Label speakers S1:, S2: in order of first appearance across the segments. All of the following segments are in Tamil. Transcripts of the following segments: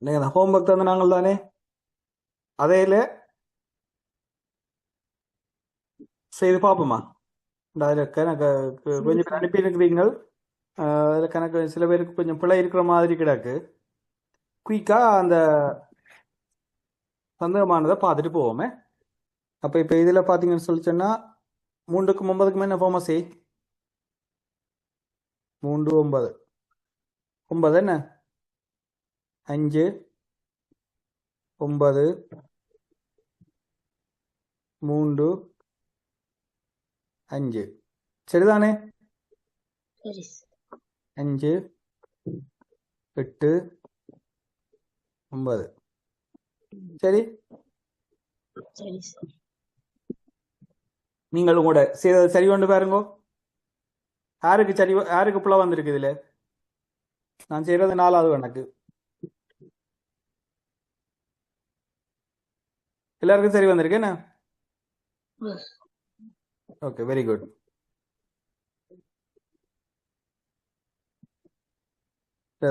S1: நீங்கள் அந்த ஹோம்ஒர்க் தந்து நாங்கள் தானே அதையில் செய்து பார்ப்போமா? அதில் கணக்கு கொஞ்சம் பேர் அனுப்பியிருக்கிறீங்கள். அதில் கணக்கு சில பேருக்கு கொஞ்சம் பிழை இருக்கிற மாதிரி கிடக்கு. குயிக்காக அந்த சந்தேகமானதை பார்த்துட்டு போவோமே. அப்போ இப்போ இதில் பார்த்தீங்கன்னு சொல்லி சொன்னால் 3க்கு 9க்கு என்ன ஃபார்மசி? 3 9 9 என்ன 5 9 3 5 சரிதானே? 5 8 9 சரி. நீங்கள் கூட செய்தது சரி கொண்டு பாருங்க. யாருக்கு சரி, யாருக்கு புள்ள வந்திருக்கு இதுல? நான் செய்யறது 4வது கணக்கு. எல்லாருக்கும் சரி வந்திருக்கு என்ன? Okay, very good.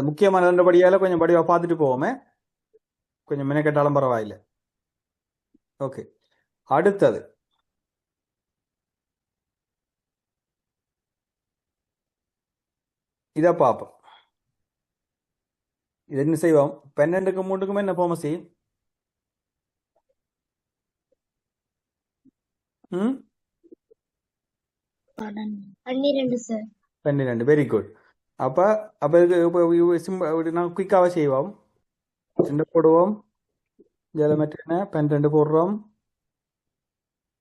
S1: முக்கியமான 2 படியால கொஞ்சம் படிவா பார்த்துட்டு போவோமே. கொஞ்சம் மெனக்கெட்டாலும் பரவாயில்லை. ஓகே, அடுத்தது இதை பார்ப்போம். இது என்ன செய்வோம்? 12க்கு 3க்கும் என்ன ஃபார்மசி?
S2: 12 சார்.
S1: 12 very good. அப்போ அப்போ நான் குயிக்காக செய்வோம். 2 போடுவோம், ஜலமெட்ரின 12 போடுறோம்,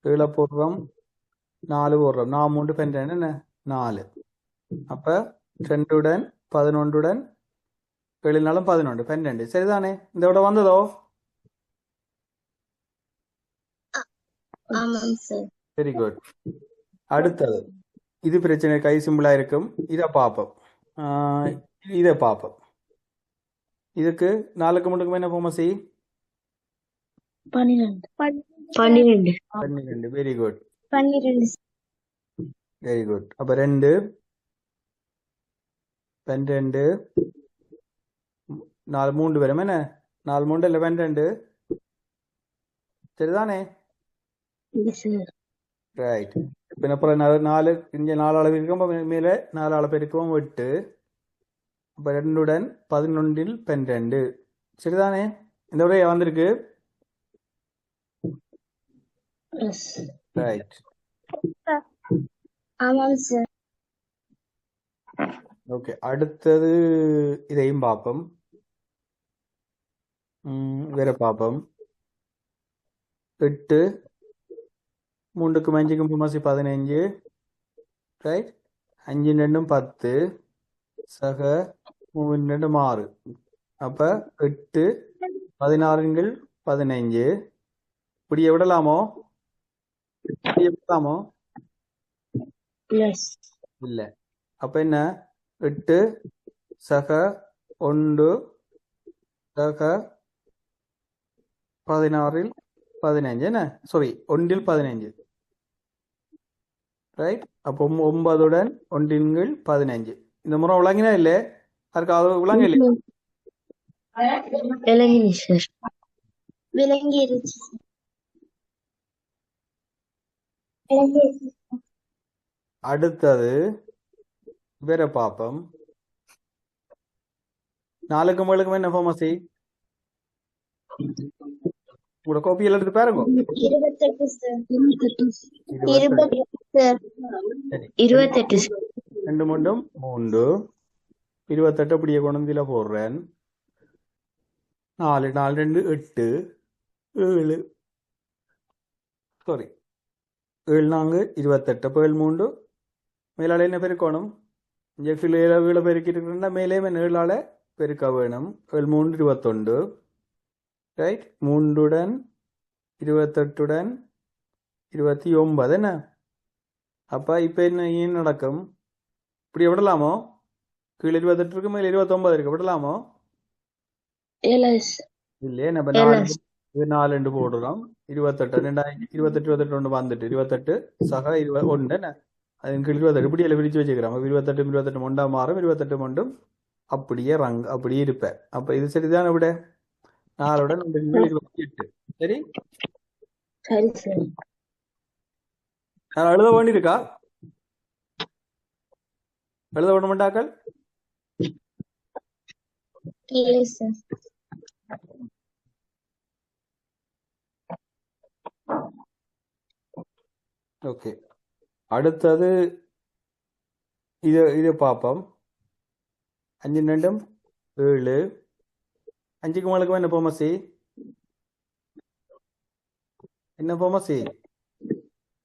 S1: 7 போடுறோம், 4 போடுறோம். 4 3 12 என்ன 4. அப்போ 2 11 7 11 12 சரிதானே? இந்த விட வந்ததோ? Very good. அடுத்தது இது பிரச்சனை கை சிம்பிளா இருக்கும். இதை பார்ப்போம். இதை பார்ப்போம். இதுக்கு 4க்கு 3க்கும் என்ன pharmacy? 12 very good.
S2: 12
S1: very good. அப்ப 2 12 4 3 வரும் என்ன? 4 3 இல்லை 12 சரிதானே? ரைட். இப்போ அப்புறம் 4 இங்கே 4 அளவு இருக்கும். மேலே 4 அளவு இருக்கும் 8. அப்போ 2 11 12 சரிதானே? இந்த விட வந்திருக்கு. ரைட்.
S2: ஆமாம் சார்.
S1: ஓகே, அடுத்தது இதையும் பார்ப்போம். வேற பார்ப்போம். 8 3க்கும் 5க்கும் ஃபார்மசி 15 ரைட். 5 2 10 சக 3 2 6. அப்போ 8 16 15 இப்படியே விடலாமோ? இல்ல. அப்ப என்ன? 8 சக 1 சக 16 15 என்ன? Sorry, 1 15 right. அப்போ 9 1 15. இந்த முறை விளங்கினா இல்லை? அதுக்காக விளங்க இல்லை?
S2: விளங்கிருச்சு.
S1: அடுத்தது வேற பாப்போம். 4க்கும் 7க்கும் என்ன ஃபார்மசி? உங்களோட கோப்பியில் எடுத்து பாருங்க.
S2: 28 சார். 28
S1: 2 3 3 28 அப்படியே கொண்டு போடுறேன். 4 4 2 8 7 சாரி 7 4 28. அப்போ 7 3 மேலால என்ன பெருக்கணும்? இங்கே கீழே பெருக்கிட்டு இருக்கிறா மேலே 7ஆல பெருக்க வேணும். 7 3 21 ரைட். 3 28 29 என்ன? அப்போ இப்போ என்ன ஏன் நடக்கும்? இப்படி விடலாமோ? கீழே 28 இருக்கு, மேலே 29 இருக்கு, விடலாமோ? இல்லையே. நம்ம 4 போடுறோம். 28 28 ஒன்று வந்துட்டு 28 சக 1 என்ன? அதன் கீழ் 28 இப்படி எல்லாம் பிரிச்சு வச்சுக்கிறோம். 28 1 மாறும், 28 அப்படியே அப்படியே இருப்பேன். அப்ப இது சரிதானே விட? 4 28. சரி,
S2: சரி சார்.
S1: நான் எழுத வேண்டியிருக்கா? எழுத வேண்ட மாட்டாக்கள்?
S2: இல்லை சார்.
S1: ஓகே, அடுத்தது இது பார்ப்போம். 5 2 7. 5க்கு மேலுக்கு என்ன போமசி? என்ன போமசி?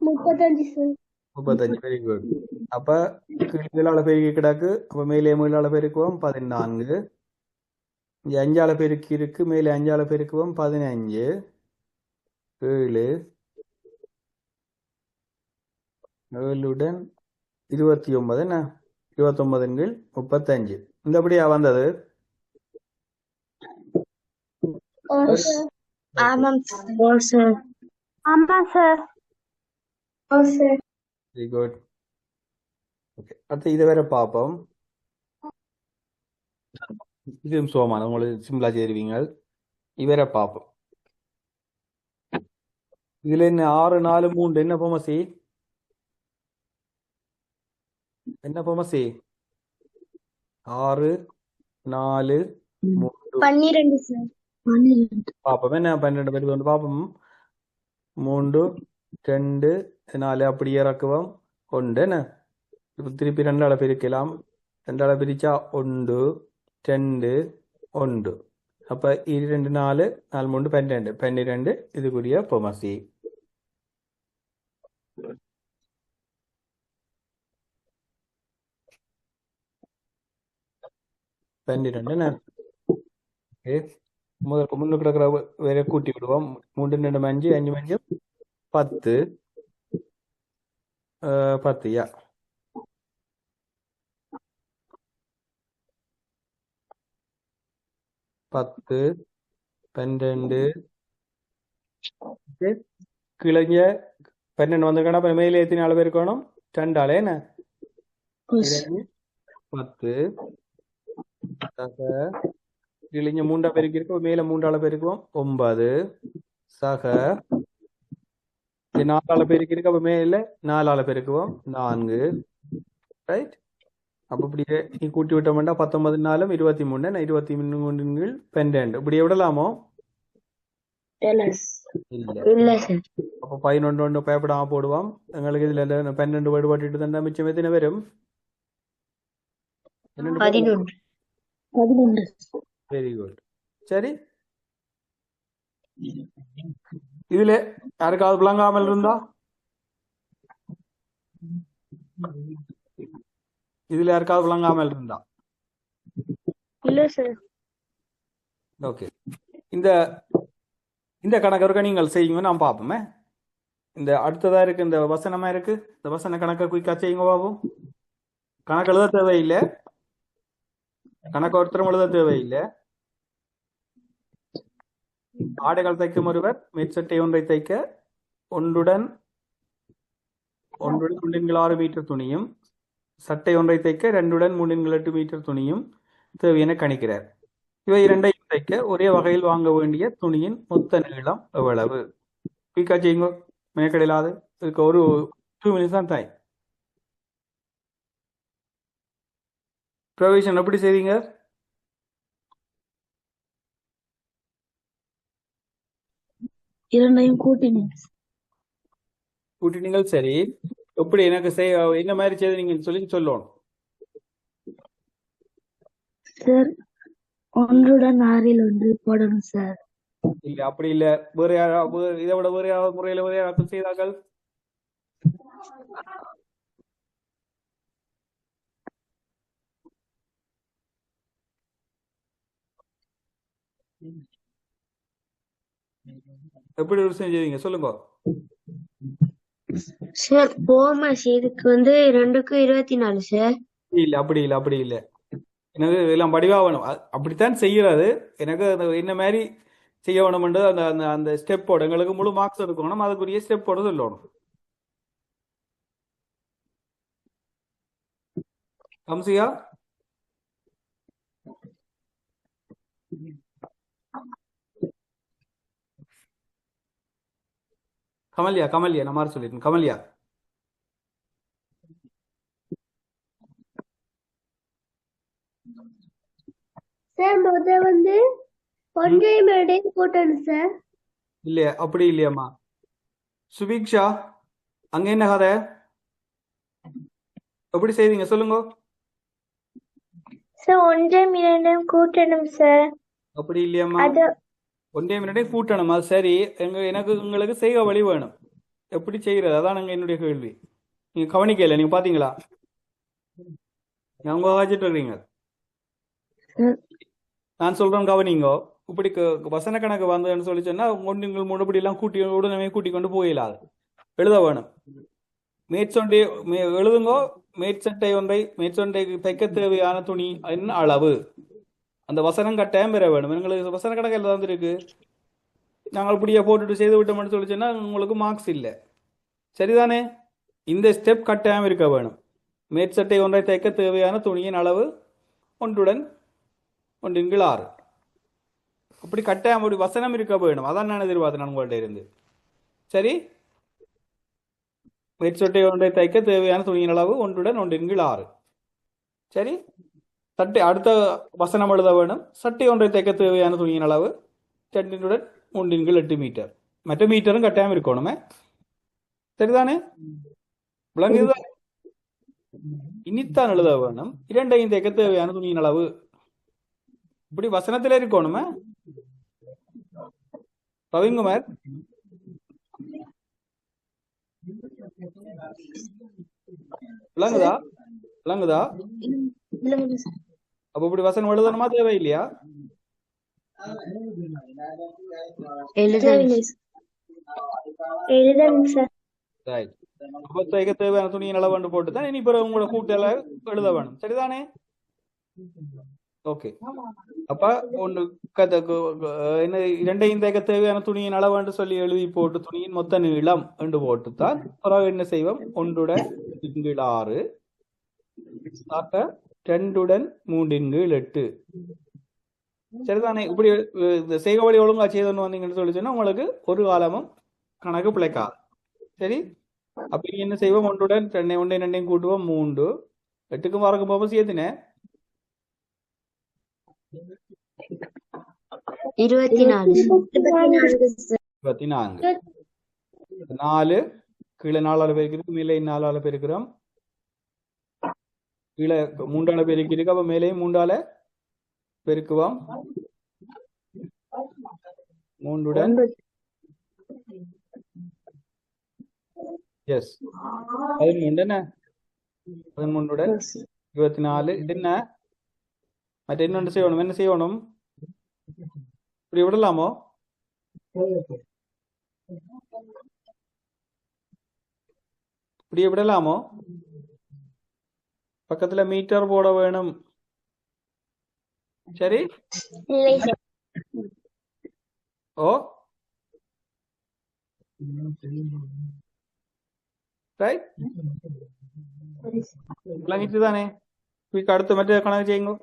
S2: 35 சார்.
S1: 35. Very good. அப்ப கீழால பெருக்கி கிடக்கு, அப்ப மேலே மேலால பெருக்குவோம் 14. இங்க 5ஆல பெருக்கி இருக்கு, மேலே 5ஆல பெருக்குவோம் 15. 7 7 29 என்ன? 29 35. இந்தபடியா வந்தது?
S2: ஆமாம் சார். ஓ சார். ஆமாம் சார். ஓ சார்.
S1: Very good. ஓகே, அடுத்து இதை வேற பார்ப்போம். இதுவும் சோமான உங்களுக்கு சிம்பிளா சேருவீங்க. இவரை பார்ப்போம். இதுல என்ன 6 4 3 என்ன போமசி? என்ன போமசி? 6 4 3.
S2: 12 சார். 12.
S1: பார்ப்போம் என்ன 12 பேருக்கு வந்து பார்ப்போம். 3 2 4 அப்படி இறக்குவோம் 1 என்ன? இப்போ திருப்பி 2ஆல பிரிக்கலாம். 2ஆல பிரிச்சா 1 2 1. அப்ப 2 4 4 3 12 12 இதுக்குரிய பொமசி. என்ன? ஓகே, முன்னுக்கு இருக்கிற வேற கூட்டி விடுவோம். 3 2 5 5 5 10. 10 யா 10 12. கிழங்க 12 வந்திருக்கா? அப்ப மேலே எத்தனை ஆள் இருக்கணும்? 2ஆல என்ன? 10 சக கிழிஞ்ச 3ஆ பெருக்கி இருக்கு, மேல 3ஆல பெருக்குவோம் 9 சக 4ஆல பெருக்கி இருக்கு, அப்ப மேல 4ஆல பெருக்குவோம் 4. ரைட். அப்ப இப்படியே நீ கூட்டி விட்டோம்னா 19 4 23 23 12 இப்படி விடலாமோ?
S2: இல்ல சார்.
S1: அப்ப 11 ஒன்று பயப்படாம போடுவோம். எங்களுக்கு இதுல 12 வேறுபாட்டு தந்தா மிச்சம் எத்தனை வரும்?
S2: 11.
S1: Very good. சரி, இதுல யாருக்காவது விளங்காமல் இருந்தா? இதுல யாருக்காவது விளங்காமல் இருந்தா?
S2: இல்ல சார்.
S1: ஓகே, இந்த இந்த கணக்கு இருக்க நீங்கள் செய்யுங்க, நான் பார்ப்போமே. இந்த அடுத்ததா இருக்கு, இந்த வசனமா இருக்கு, இந்த வசன கணக்கை குயிக்கா செய்யுங்க பாப்போம். கணக்கு எழுத தேவையில்லை, கணக்கு ஒருத்தரும் எழுத தேவையில்லை. ஆடைகள் தைக்கும் ஒருவர் மேற்சட்டை ஒன்றை தைக்க ஒன்றுடன் 3 மீட்டர் துணியும், சட்டை ஒன்றை தைக்க 2 3 மீட்டர் துணியும் தேவையென கணிக்கிறார். இவை இரண்டையும் தைக்க ஒரே வகையில் வாங்க வேண்டிய துணியின் மொத்த நீளம் எவ்வளவு? குயிக்கா செய்யுங்க, மெனக்கடையிலாது. இதுக்கு ஒரு 2 minutes தான் டைம். ப்ரொவிஷன் எப்படி செய்வீங்க?
S2: இரண்டையும்
S1: கூட்டினீங்கள். சரி, எப்படி எனக்கு என்ன மாதிரி செய்து நீங்க சொல்லணும்
S2: சார். 1 போடணும் சார்.
S1: இல்ல, அப்படி இல்ல. வேற யாராவது இதை விட வேற யாராவது முறையில வேற யாராவது செய்தார்கள்? எப்படி ஒரு விஷயம் செய்வீங்க சொல்லுங்க.
S2: சார் போமஸ் இதுக்கு 2க்கு 24 சார்.
S1: இல்ல, அப்படி இல்ல. எனக்கு எல்லாம் படிவா வேணும். அப்படித்தான் செய்யறது. எனக்கு என்ன மாதிரி செய்ய வேணும்ன்றது அந்த அந்த அந்த ஸ்டெப்போட எங்களுக்கு முழு மார்க்ஸ் எடுக்கணும். அதுக்குரிய ஸ்டெப்போட சொல்லணும். கம்சியா? கமல்யா கமல்யா நான் மாதிரி சொல்லிட்டேன். கமல்யா
S2: சார் முத வந்து ஒன்றை மேடை கூட்டணும் சார்.
S1: இல்லையா? அப்படி இல்லையாம்மா. சுபிக்ஷா அங்க என்ன கதை? எப்படி செய்வீங்க சொல்லுங்க.
S2: சார் ஒன்றையும் இரண்டையும் கூட்டணும் சார்.
S1: அப்படி இல்லையாம்மா.
S2: அது
S1: ஒன்றே மினிட்டே கூட்டணுமா? சரி, எனக்கு உங்களுக்கு செய்க வழி வேணும். எப்படி செய்யறது? அதான் என்னுடைய கேள்வி. நீங்க கவனிக்கல, நீங்க பாத்தீங்களா? அவங்க வாசிட்டு இருக்கீங்க. நான் சொல்றேன் கவனிங்கோ. இப்படி வசன கணக்கு வந்ததுன்னு சொல்லி சொன்னா ஒன்றுங்கள் முன்னபடி எல்லாம் கூட்டி உடனே கூட்டி கொண்டு போயிடாது. எழுத வேணும். மேற்சொண்டை எழுதுங்கோ. மேற்சட்டை ஒன்றை மேற்சொண்டை தைக்க தேவையான துணி என்ன அளவு, அந்த வசனம் கட்டாயம் பெற வேணும். எங்களுக்கு வசன கணக்கில் தான் இருக்கு. நாங்கள் இப்படியே போட்டுட்டு செய்து விட்டோம்னு சொல்லி சொன்னா உங்களுக்கு மார்க்ஸ் இல்லை. சரிதானே? இந்த ஸ்டெப் கட்டாயம் இருக்க வேணும். மேற்சட்டை ஒன்றை தைக்க தேவையான துணியின் அளவு ஒன்றுடன் 1/6. அப்படி கட்டாயம் அப்படி வசனம் இருக்க வேணும். அதான் நான் எதிர்பார்த்தேன் உங்கள்கிட்ட இருந்து. சரி, மேற்சட்டை ஒன்றை தைக்க தேவையான துணியின் அளவு ஒன்றுடன் 1/6. சரி, சட்டை அடுத்த வசனம் எழுத வேணும். சட்டை ஒன்றை தைக்க தேவையான துணியின் அளவு 2 3/8 மீட்டர். மற்ற மீட்டரும் கட்டாயம் இருக்கணுமே. சரிதானே? விளங்குதா? இனித்தான் எழுத வேணும். 2ஐயும் தைக்க தேவையான துணியின் அளவு இப்படி வசனத்துல இருக்கணுமே. ரவிங்குமார் விளங்குதா? விளங்குதா? அப்ப இப்படி வசனம் எழுதணுமா தேவையில்லையா? ரைட். அப்ப தைக்க தேவையான துணியின் அளவு போட்டு தான் இனி பிறகு உங்களோட கூட்டல எழுத வேணும். சரிதானே? ஓகே. அப்ப ஒன்று என்ன 2ஐயும் தைக்க தேவையான துணியின் அளவு சொல்லி எழுதி போட்டு துணியின் மொத்த நீளம் என்று போட்டுத்தான் பிறகு என்ன செய்வோம்? 1/6 2 3/8. சரிதானே? இப்படி இந்த செய்க வழி ஒழுங்கா செய்தோன்னு வந்தீங்கன்னு சொல்லி சொன்னா உங்களுக்கு ஒரு காலமும் கணக்கு பிழைக்காது. சரி, அப்ப நீங்க என்ன செய்வோம்? 1 2 கூட்டுவோம் 3. 8க்கு மறக்க போகும் சேர்த்துனே
S2: 24.
S1: 4 கீழே 4ஆல பெருக்கிறோம், மேலே 4ஆல பெருக்கிறோம். கீழே 3ஆல பெருக்கிருக்கு, அப்ப மேலே 3ஆல பெருக்குவோம். 3 எஸ் 13 என்ன? 13 24. இது என்ன? மற்ற இன்னொன்று செய்யணும். என்ன செய்யணும்? இப்படி விடலாமோ? இப்படியே விடலாமோ? பக்கத்துல மீட்டர் போட வேணும். சரி, ஓ ரைட். விளங்கிட்டு தானே? அடுத்த மற்ற கணக்கு செய்யுங்க.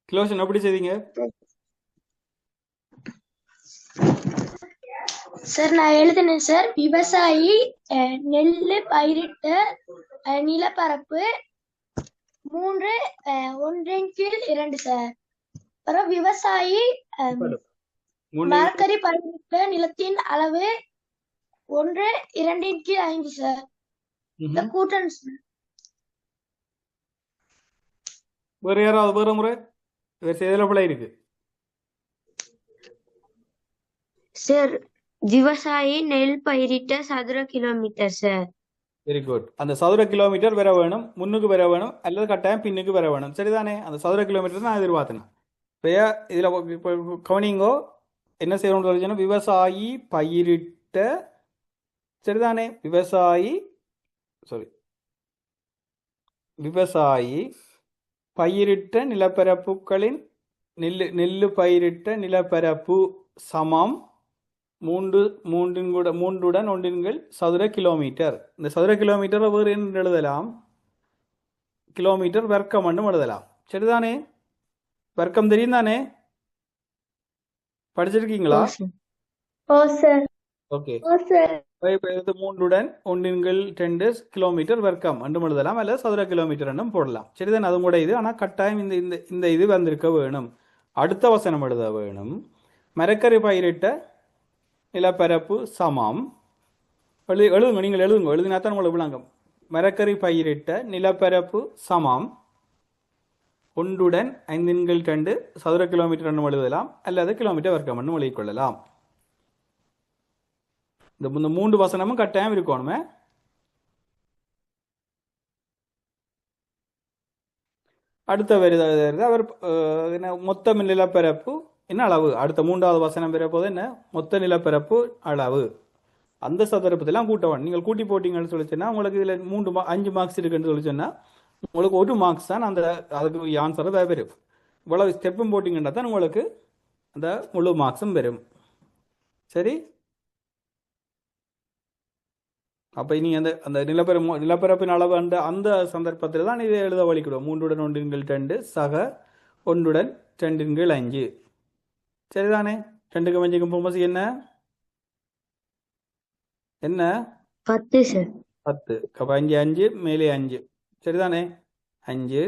S1: கிலோஷன் எப்படி செய்வீங்க?
S2: சார் நான் எழுதினேன் சார். விவசாயி நெல்லு பயிரிட்ட நிலப்பரப்பு 3 1/2 சார். அப்புறம் விவசாயி மரக்கறி பயிரிட்ட நிலத்தின் அளவு 1 2/5 சார். இந்த கூட்டணும் சார்.
S1: வேற யாராவது வேற முறை செய்தல பிள்ளை இருக்கு
S2: சார்? விவசாயி நெல் பயிரிட்ட சதுர கிலோமீட்டர் சார்.
S1: Very good. அந்த சதுர கிலோமீட்டர் வர வேணும், முன்னுக்கு வர வேணும், அல்லது கட்டாயம் பின்னுக்கு வர வேணும். சரிதானே? அந்த சதுர கிலோமீட்டர் நான் எதிர்பார்த்தேன். இப்போ இதுல கவனிங்கோ. என்ன செய்யணும்னு சொல்லிச்சுன்னா, விவசாயி பயிரிட்ட, சரிதானே? விவசாயி பயிரிட்ட நிலப்பரப்புகளின் நெல்லு பயிரிட்ட நிலப்பரப்பு சமம் 3 சதுர கிலோமீட்டர். இந்த சதுர கிலோமீட்டர் வேறு என்ன எழுதலாம்? கிலோமீட்டர் வர்க்கம் மட்டும் எழுதலாம். சரிதானே? வர்க்கம் தெரியும் தானே? படிச்சிருக்கீங்களா?
S2: ஓ சார்
S1: ஓகே
S2: ஓ சார்
S1: இப்போ இது 3உடன் 1/2 கிலோமீட்டர் வர்க்கம் என்றும் எழுதலாம் அல்லது சதுர கிலோமீட்டர் என்றும் போடலாம். சரிதான், அது கூட இது. ஆனால் கட்டாயம் இந்த இந்த இந்த இது வந்திருக்க வேணும். அடுத்த வசனம் எழுத வேணும். மரக்கறி பயிரிட்ட நிலப்பரப்பு சமம். எழுதுங்க, நீங்கள் எழுதுங்க, எழுதினா தான் உங்களுக்கு விளங்கும். மரக்கறி பயிரிட்ட நிலப்பரப்பு சமம் 1/5 சதுர கிலோமீட்டர் என்றும் எழுதலாம் அல்லது கிலோமீட்டர் வர்க்கம் என்றும் எழுதிக் கொள்ளலாம். இந்த 3 வசனமும் கட்டாயம் இருக்கணுமே. அடுத்த வருது அவர் என்ன மொத்த நிலப்பரப்பு என்ன அளவு. அடுத்த 3வது வசனம் பெற போது என்ன மொத்த நிலப்பரப்பு அளவு. அந்த சந்தர்ப்பத்தெல்லாம் கூட்டவன் நீங்கள் கூட்டி போட்டீங்கன்னு சொல்லி சொன்னா உங்களுக்கு இதுல 5 மார்க்ஸ் இருக்குன்னு சொல்லி சொன்னா உங்களுக்கு 1 மார்க்ஸ் தான் அந்த அதுக்கு ஆன்சரை வரும். இவ்வளவு ஸ்டெப்பும் போட்டிங்கன்னா தான் உங்களுக்கு அந்த முழு மார்க்ஸும் வரும். சரி, அப்போ இனி அந்த அந்த நிலப்பரப்பின் அளவு அந்த சந்தர்ப்பத்தில் தான் இதை எழுத வலிக்கிடுவோம். 3/1/2 சக 1/2/5. சரிதானே? 2க்கும் 5க்கும் போகும்போது என்ன என்ன
S2: 10 சார்
S1: 10. அப்போ 5 5 மேலே 5. சரிதானே? 5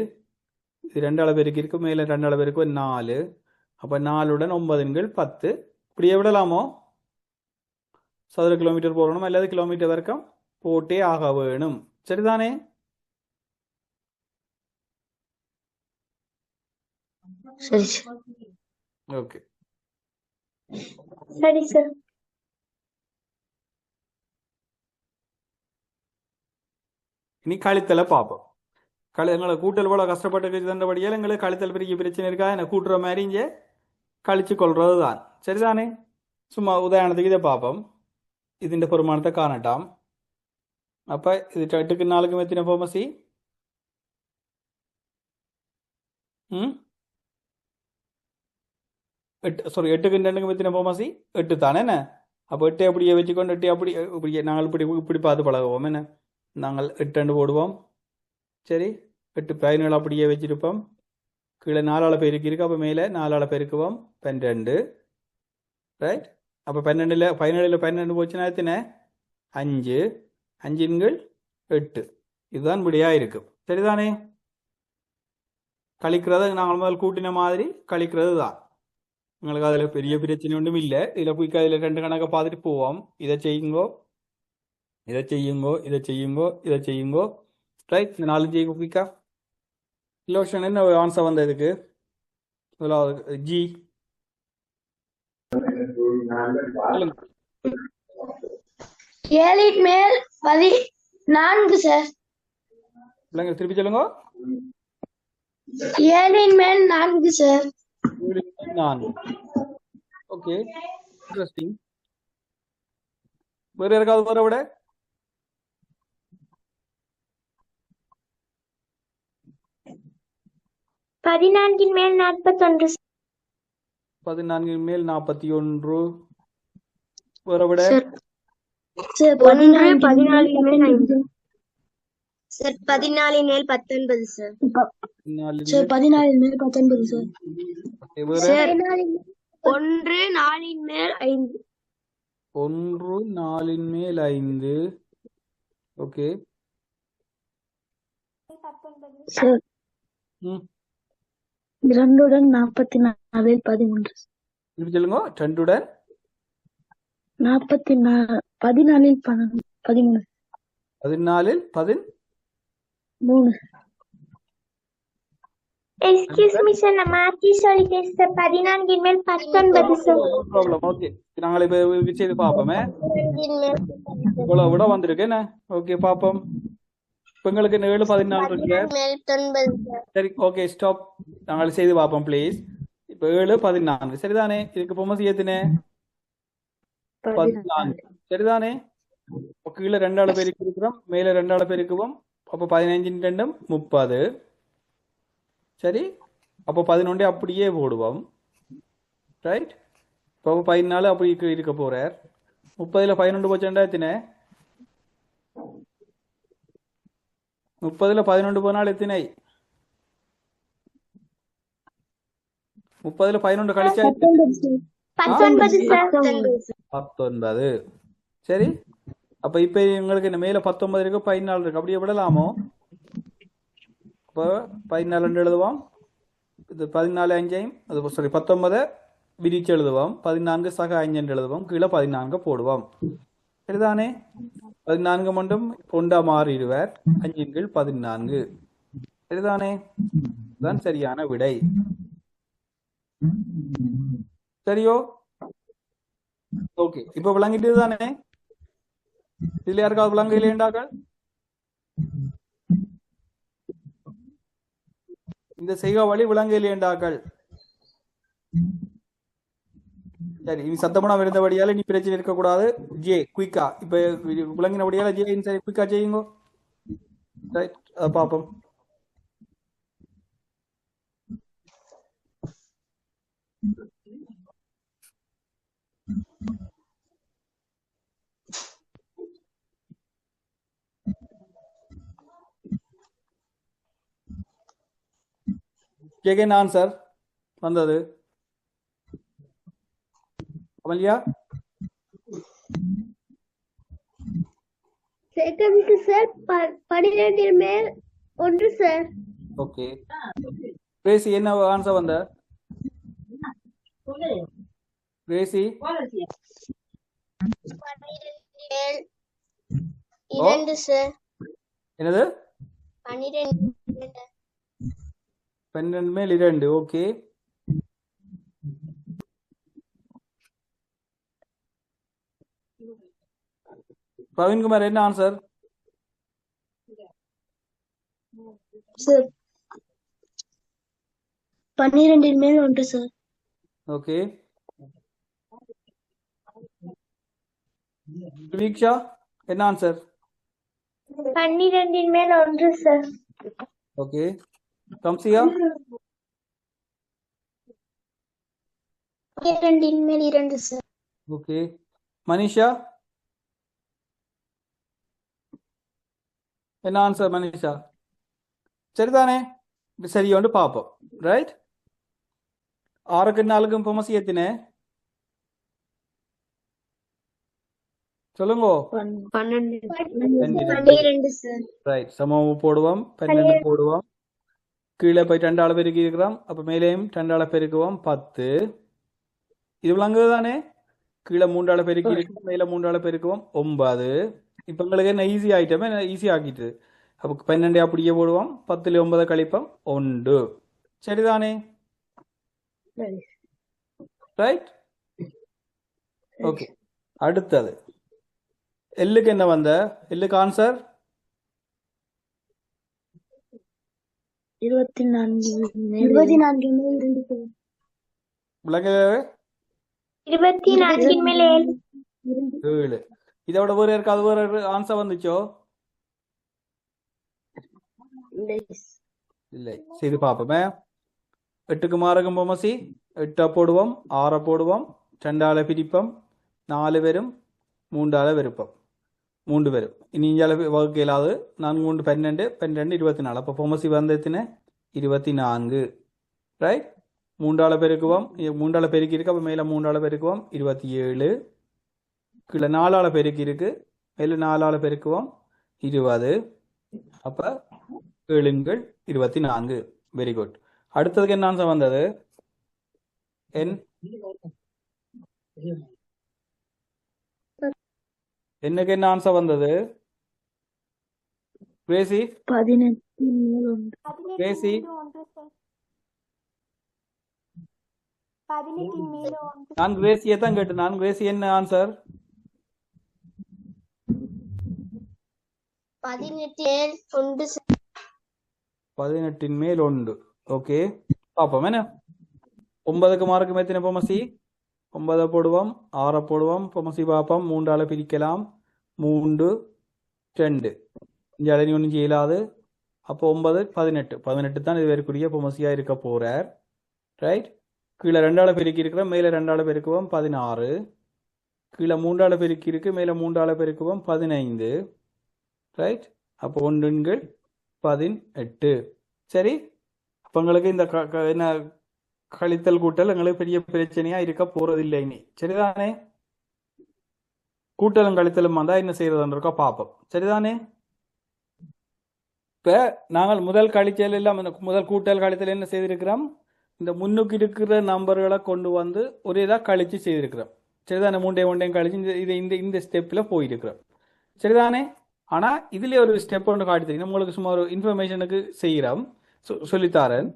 S1: இது 2 அளவு பெருக்கு இருக்கு, மேலே 2 அளவு இருக்கு 4. அப்போ 4/9 இப்படியே விடலாமோ? சதுர கிலோமீட்டர் போகணும் அல்லது கிலோமீட்டர் வரைக்கும் போட்டே ஆக வேணும். சரிதானே?
S2: சரி சார்
S1: ஓகே,
S2: சரி சார்
S1: இனி கழித்தலை பார்ப்போம். எங்களை கூட்டல் போல கஷ்டப்பட்டு தந்தபடியால் எங்களுக்கு கழித்தல் பெரிய பிரச்சனை இருக்கா? என்ன கூட்டுற மாதிரி இங்கே கழிச்சு கொள்றது தான். சரிதானே? சும்மா உதாரணத்துக்கு இதை பார்ப்போம். ഇതിൻ്റെ பெருமானத்தை காணட்டாம். அப்போ இது 8க்கு 4க்கும் எத்தனை போமசி? 8க்கு 2க்கும் எத்தனை போமசி? 8 தானே என்ன? அப்போ 8 அப்படியே வச்சுக்கொண்டு 8 அப்படியே நாங்கள் இப்படி பார்த்து பழகுவோம். என்ன நாங்கள் 8 போடுவோம். சரி, 8 17 அப்படியே வச்சிருப்போம். கீழே 4 பெருக்கு இருக்கு. அப்போ மேலே 4 பெருக்குவோம் 12. ரைட். அப்போ 17 போச்சுன்னா எத்தனை? 5. 5/8 இதுதான் விடையா இருக்கும். சரிதானே? கழிக்கிறது நாங்கள் முதல் கூட்டின மாதிரி கழிக்கிறது தான். உங்களுக்கு அதில் பெரிய பிரச்சனை ஒன்றும் இல்லை. இதில் போய் அதில் 2 கணக்கை பார்த்துட்டு போவோம். இதை செய்யுங்கோ, இதை செய்யுங்கோ, இதை செய்யுங்கோ, இதை செய்யுங்கோ. ரைட். இந்த 4 செய்யுங்க குயிக்கா. இல்லோஷன் என்ன ஆன்சர் வந்த இதுக்கு? ஜி
S2: 7 மேல் 14 சார்.
S1: பிள்ளைங்க திருப்பி சொல்லுங்க.
S2: 7 மேல் 4 சார்.
S1: 4. Okay, interesting. வேற யாருக்காவது வர விட?
S2: பதினான்கின் மேல் 41.
S1: 14 மேல் 41. வேற விட?
S2: 1 14 மேல் 5. சார் 14 மேல் 19 சார். 14 மேல் 19 சார்.
S1: வேற?
S2: 1 4 மேல் 5.
S1: 1 4 மேல் 5. Okay
S2: sir 2 44 13.
S1: திருப்பி சொல்லுங்க. 2
S2: 44 14 13.
S1: 14 13.
S2: எக்ஸ்கியூஸ் மீ சார், நான் மாத்தி சொல்லிட்டேன் சார். 14 மேல் 19 சார்.
S1: ப்ராப்ளம். ஓகே, நாங்கள் இப்போ செய்து பார்ப்போமே. இவ்வளவு விட வந்திருக்கு என்ன? ஓகே பார்ப்போம். இப்போ எங்களுக்கு 7 14 இருக்கு. சரி, ஓகே ஸ்டாப். நாங்கள் செய்து பார்ப்போம் ப்ளீஸ். இப்போ 7 14 சரிதானே? இதுக்கு பொம்மசி எத்தனை? 14. சரிதானே? கீழே 2 பெருக்கு இருக்கிறோம், மேலே 2 பெருக்குவோம். அப்போ 15 2 30. சரி, அப்போ 11 அப்படியே போடுவோம். ரைட். இப்போ 14 அப்படி இருக்க போறார். 30ல் 11 போச்சுண்டா எத்தனை? 30ல் 11 போனால் எத்தனை? 30ல் 11 கழிச்சா
S2: 19 சார்.
S1: 19. சரி, அப்ப இப்ப உங்களுக்கு என்ன மேல 19 இருக்கு, 14 இருக்கு, அப்படியே விடலாமோ? அப்போ 14 எழுதுவோம். இது 14 அஞ்சையும் அது சாரி 19 விரிச்சு எழுதுவோம். 14 சக 5 எழுதுவோம். கீழே 14 போடுவோம். சரிதானே? 14 மட்டும் பொண்டா மாறிடுவார். 5 கீழ் 14. சரிதானே? இதுதான் சரியான விடை. சரியோ? ஓகே, இப்ப விளங்கிட்டு தானே? இதுல யாருக்காவது விளங்க இல்லையண்டாக்கள்? இந்த செய்கை வழி விளங்க இல்லையண்டாக்கள்? சரி, இனி சத்தமனம் இருந்தபடியால நீ பிரச்சனை இருக்கக்கூடாது. ஜே குயிக்கா இப்ப விளங்கினபடியால ஜே சரி குயிக்கா செய்யுங்க. ரைட், அதை பார்ப்போம். கேகேன் ஆன்சர் வந்தது. அமல்யா
S2: செகண்ட் சார் 12 மேல் 1 சார்.
S1: ஓகே, கிரேசி என்ன ஆன்சர் வந்த? கிரேசி
S2: 12 மேல் 2 சார்.
S1: என்னது?
S2: 12
S1: 12 மேல் 2. ஓகே, பிரவீன்குமார் என்ன ஆன்சர்?
S2: சார் 12 மேல் 1 சார்.
S1: ஓகே, விவீக்ஷா என்ன ஆன்சர்?
S2: 12 மேல் 1 சார்.
S1: ஓகே, கம்சியா
S2: 12 மேல் 2 சார்.
S1: ஓகே, மனிஷா என்ன ஆன்சர்? மனிஷா சரிதானே? சரியோண்டு பார்ப்போம். ரைட், 6க்கு 4க்கும் பொமசி எத்தினே சொல்லுங்க.
S2: 12 சார்.
S1: ரைட், சமம் போடுவோம். 12 போடுவோம். கீழே போய் 2 ஆளை பெருக்கி இருக்கிறோம். அப்ப மேலேயும் 2 ஆளை பெருக்குவோம். 10. இது விளங்குது தானே? கீழே 3 ஆளை பெருக்கி இருக்கு, மேல 3 ஆளை பெருக்குவோம். 9. இப்ப உங்களுக்கு என்ன ஈஸி ஆயிட்டமே, ஈஸி ஆக்கிட்டு அப்ப 12 அப்படியே போடுவோம். 10ல் 9 கழிப்போம் 1. சரிதானே? Right, okay. அடுத்தது எல்லுக்கு என்ன வந்த? எல்லுக்கு ஆன்சர்
S2: 24 மேல் 2 சார்.
S1: விளங்க
S2: 24 மேல்
S1: 7. இதோட வேற யாருக்காவது வேற ஆன்சர் வந்துச்சோ? இல்லை. சரி பார்ப்போமே. 8க்கு மாறகும் பொமசி 8 போடுவோம். 6 போடுவோம். 2 ஆளை பிரிப்போம். 4 வரும். 3 ஆளை வெறுப்போம். 3 வரும். இனி இஞ்சால வகுக்க இயலாது. 4 3 12 12 24. அப்போ பொமசி வந்ததுன்னு 24. ரைட், 3 ஆளை பெருக்குவோம். 3 ஆளை பெருக்கி இருக்கு. அப்போ மேலே 3 ஆளை பெருக்குவோம் 27. கீழே 4 ஆளை பெருக்கி இருக்கு. மேலே 4 ஆளை பெருக்குவோம் 20. அப்ப 7 24. Very good. அடுத்ததுக்கு என்ன ஆன்சர் வந்தது? என்னக்கு என்ன ஆன்சர் வந்தது? கிரேசி
S2: 18 மேல் 1.
S1: கிரேசி
S2: 18 மேல் 1.
S1: நான் கிரேசியை தான் கேட்டேன். நான் கிரேசி என்ன ஆன்சர்?
S2: 18 மேல் 1 சார்.
S1: 18 மேல் 1. ஓகே, பார்ப்போம். என்ன 9க்கு மார்க்கு எத்தனை பொமசி? 9 போடுவோம். 6 போடுவோம். பொமசி பார்ப்போம். 3 ஆளை பிரிக்கலாம். 3 2 இங்கே அழனி ஒன்றும் செய்யலாது. அப்போ 9 18. 18 தான் இது வரைக்குரிய பொமசியா இருக்க போறார். ரைட், கீழே 2 ஆளை பெருக்கி இருக்கிறோம். மேலே 2 ஆளை பெருக்குவோம் 16. கீழே 3 ஆளை பெருக்கி இருக்கு. மேலே 3 ஆளை பெருக்குவோம் 15. ரைட், அப்போ 1 18. சரி, அப்போ உங்களுக்கு இந்த என்ன கழித்தல் கூட்டல் எங்களுக்கு பெரிய பிரச்சனையா இருக்க போறதில்லை இனி. சரிதானே? கூட்டலும் கழித்தலும் வந்தா என்ன செய்யறதுன்னு இருக்கா பார்ப்போம். சரிதானே? இப்ப நாங்கள் முதல் கழிச்சல் எல்லாம் முதல் கூட்டல் கழித்தல் என்ன செய்திருக்கிறோம், இந்த முன்னுக்கு இருக்கிற நம்பர்களை கொண்டு வந்து ஒரு இதாக கழிச்சு செய்திருக்கிறோம். சரிதானே? மூண்டையும் கழிச்சு இது இந்த இந்த ஸ்டெப்ல போயிருக்கிறோம். சரிதானே? ஆனா இதுல ஒரு ஸ்டெப் ஒன்று காட்டி தெரியும் உங்களுக்கு, சும்மா ஒரு இன்ஃபர்மேஷனுக்கு செய்கிறோம், சொல்லித்தாரன்.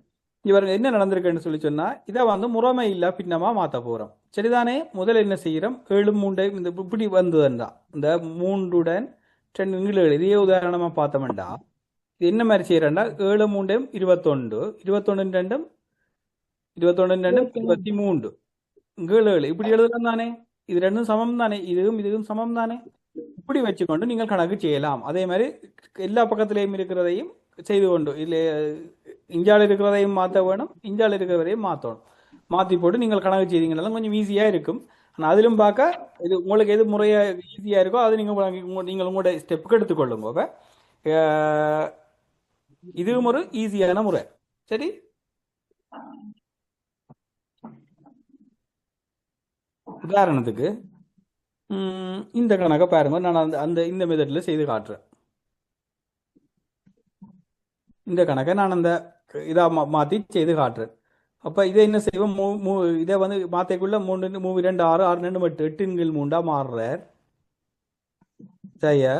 S1: இவருக்கு என்ன நடந்திருக்குன்னு சொல்லி சொன்னா இதை வந்து முறைமை இல்ல பின்னமா மாத்த போறோம். சரிதானே? முதல்ல என்ன செய்யறோம், 7 3 இந்த இப்படி வந்ததுண்டா இந்த 3 2 இதையே உதாரணமா பார்த்தோம்டா இது என்ன மாதிரி செய்யறா, 7 3 21 21 2 21 2 23 7 இப்படி எழுதலாம் தானே? இது ரெண்டும் சமம் தானே? இதுவும் சமம் தானே? இப்படி வச்சுக்கொண்டு நீங்கள் கணக்கு செய்யலாம். அதே மாதிரி எல்லா பக்கத்திலையும் இருக்கிறதையும் செய்து கொண்டு இல்லை, இஞ்சால் இருக்கிறதையும் மாற்ற வேணும், இஞ்சால் இருக்கிறவரையும் மாற்றணும். மாற்றி போட்டு நீங்கள் கணக்கு செய்தீங்கன்னா கொஞ்சம் ஈஸியாக இருக்கும். ஆனால் அதிலும் பார்க்க இது உங்களுக்கு எது முறையாக ஈஸியாக இருக்கோ அது நீங்கள் உங்களோட ஸ்டெப்புக்கு எடுத்துக்கொள்ளுங்க. இதுவும் ஒரு ஈஸியான முறை. சரி, உதாரணத்துக்கு இந்த கணக்கை பாருங்க, நான் அந்த இந்த மெத்தடில் செய்து காட்டுறேன். இந்த கணக்கை நான் அந்த இதாக மாற்றி செய்து காட்டுறேன். அப்போ இதை என்ன செய்வோம், இதை வந்து மாத்தைக்குள்ள 3 2 6 6 2 8 8 3 மாறுறார். சரியா?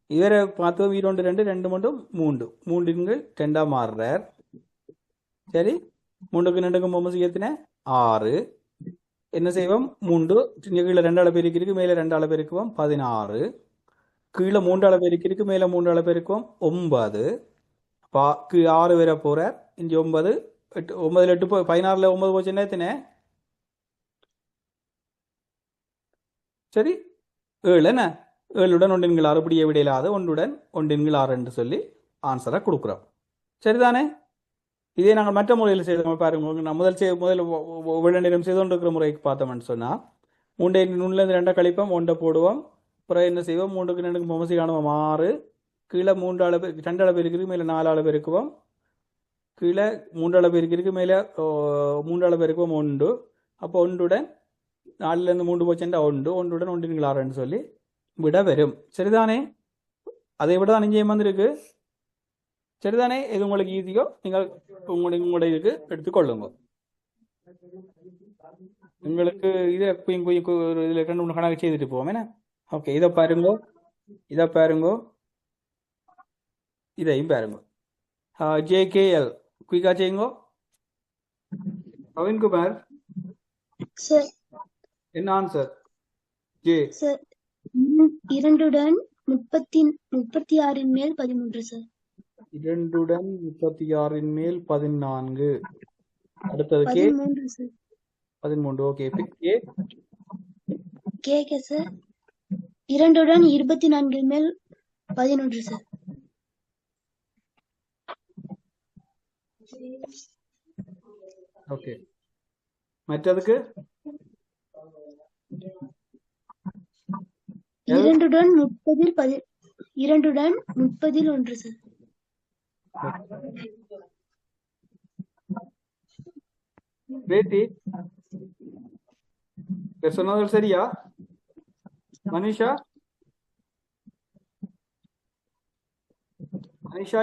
S1: இவரை பார்த்தோம் 2 2 2 மட்டும் 3 3 2 மாறுறார். சரி, 3க்கு 2க்கும் போகும்போது எத்தனை 6. என்ன செய்வோம், 3 கீழே 2 பெருக்கி இருக்கு, மேலே 2 பெருக்குவோம் 16, கீழே 3 பெருக்கி இருக்கு, மேலே 3 பெருக்குவோம் 9, 6 வரை போறார். இங்கே 9 8 9 8 16 9 போச்சு என்ன எத்தனை, சரி 7 என்ன, 7 1 6 இப்படியே விடையிலாது 1 1 6 என்று சொல்லி ஆன்சரை கொடுக்குறோம். சரிதானே? இதே நாங்கள் மற்ற முறையில் செய்தோம் பாருங்க. நான் முதல் வெள்ளநிறம் செய்து கொண்டிருக்கிற முறைக்கு பார்த்தோம்னு சொன்னால் 3 நுண்ணிலேருந்து 2 கழிப்போம் 1 போடுவோம். அப்புறம் என்ன செய்வோம், 3க்கு 2க்கு பொமசி காணுவோம் 6, கீழே 3 2 பெருக்கிருக்கு, மேலே 4 பெருக்குவோம், கீழே 3 பெருக்கிருக்கு, மேலே 3 பெருக்குவோம் 1. அப்போ 1 4லேருந்து 3 போச்சுன்னா 1 1 1 6 சொல்லி விட வரும். சரிதானே? அதை விட தான் இங்கே வந்திருக்கு. சரிதானே? எது உங்களுக்கு ஈஸியோ நீங்கள் உங்களுடைய இதுக்கு எடுத்துக்கொள்ளுங்க. உங்களுக்கு இதை இதில் 2 3 கணக்கு செய்துட்டு போவோம் என்ன. ஓகே, இதை பாருங்க, இதையும் பாருங்க. JKL குயிக்கா செய்யுங்க. பிரவீன் குமார், என்ன ஆன்சர்? ஜே
S2: 2 36 மேல் 13 சார்.
S1: 2 36 மேல் 14. அடுத்தது கே 13. ஓகே,
S2: கே சார் 2 24 மேல் 11 சார்.
S1: ஓகே, மற்றதுக்கு
S2: 2 30 1 சார்.
S1: ரேத்தி சொன்னது சரியா? மனிஷா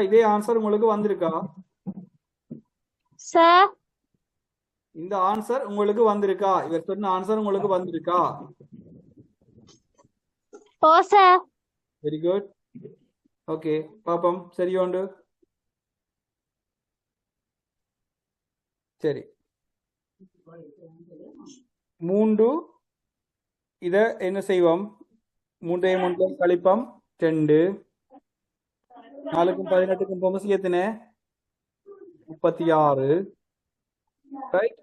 S1: இதே ஆன்சர் உங்களுக்கு வந்திருக்கா
S2: சார்?
S1: இந்த ஆன்சர் உங்களுக்கு வந்திருக்கா? இவர் சொன்ன ஆன்சர் உங்களுக்கு வந்திருக்கா?
S2: ஓ சார்.
S1: Very good. ஓகே, பாப்போம் சரியோண்டு. சரி, 3 இத என்ன செய்வோம், 3 3 கழிப்போம் 2, 4க்கும் 18க்கும் பொமசி எத்தனை 36. ரைட்,